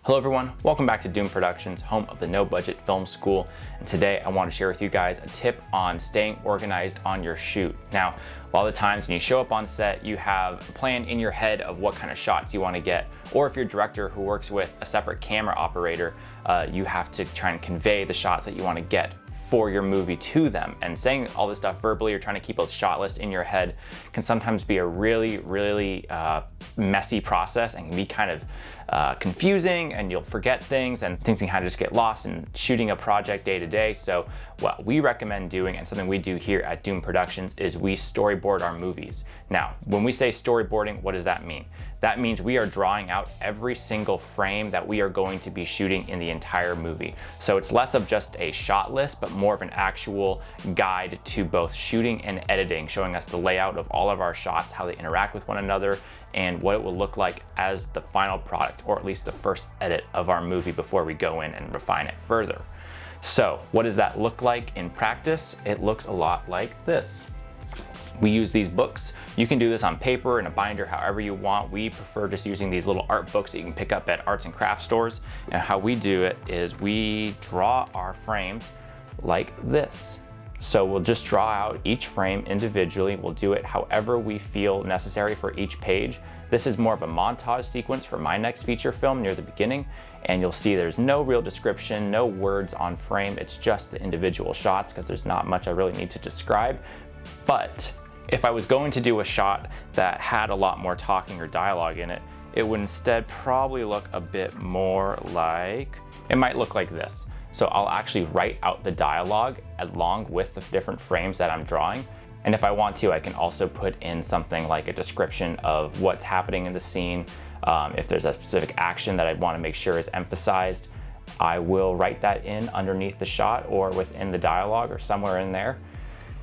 Hello everyone, welcome back to Doom Productions, home of the No Budget Film School. And today I want to share with you guys a tip on staying organized on your shoot. Now, a lot of the times when you show up on set, you have a plan in your head of what kind of shots you want to get. Or if you're a director who works with a separate camera operator, you have to try and convey the shots that you want to get for your movie to them. And saying all this stuff verbally or trying to keep a shot list in your head can sometimes be a really messy process and can be kind of confusing, and you'll forget things and things can kind of just get lost in shooting a project day to day. So what we recommend doing, and something we do here at Doom Productions, is we storyboard our movies. Now, when we say storyboarding, what does that mean? That means we are drawing out every single frame that we are going to be shooting in the entire movie. So it's less of just a shot list, but more of an actual guide to both shooting and editing, showing us the layout of all of our shots, how they interact with one another, and what it will look like as the final product, or at least the first edit of our movie before we go in and refine it further. So what does that look like in practice? It looks a lot like this. We use these books. You can do this on paper, in a binder, however you want. We prefer just using these little art books that you can pick up at arts and craft stores. And how we do it is we draw our frames like this. So we'll just draw out each frame individually. We'll do it however we feel necessary for each page. This is more of a montage sequence for my next feature film near the beginning. And you'll see there's no real description, no words on frame. It's just the individual shots because there's not much I really need to describe. But if I was going to do a shot that had a lot more talking or dialogue in it, it would instead probably look a bit more like, it might look like this. So I'll actually write out the dialogue along with the different frames that I'm drawing. And if I want to, I can also put in something like a description of what's happening in the scene. If there's a specific action that I want to make sure is emphasized, I will write that in underneath the shot or within the dialogue or somewhere in there.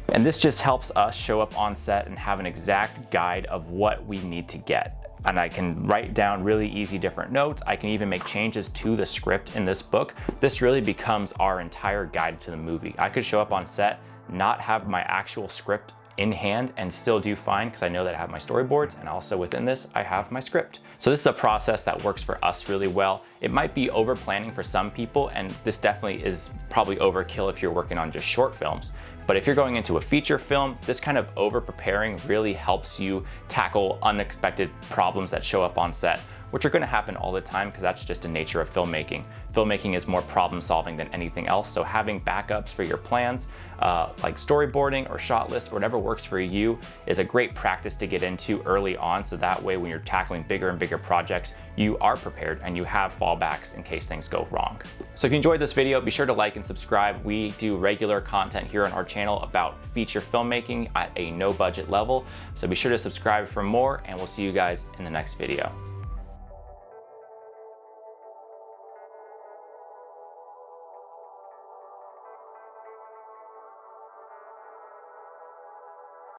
And this just helps us show up on set and have an exact guide of what we need to get. And I can write down really easy different notes. I can even make changes to the script in this book. This really becomes our entire guide to the movie. I could show up on set, not have my actual script in hand and still do fine because I know that I have my storyboards, and also within this I have my script. So this is a process that works for us really well. It might be over planning for some people, and this definitely is probably overkill if you're working on just short films. But if you're going into a feature film, this kind of over preparing really helps you tackle unexpected problems that show up on set, which are going to happen all the time because that's just the nature of filmmaking. Filmmaking is more problem solving than anything else, so having backups for your plans, like storyboarding or shot list or whatever works for you, is a great practice to get into early on, so that way when you're tackling bigger and bigger projects, you are prepared and you have fallbacks in case things go wrong. So if you enjoyed this video, be sure to like and subscribe. We do regular content here on our channel about feature filmmaking at a no budget level, so be sure to subscribe for more, and we'll see you guys in the next video.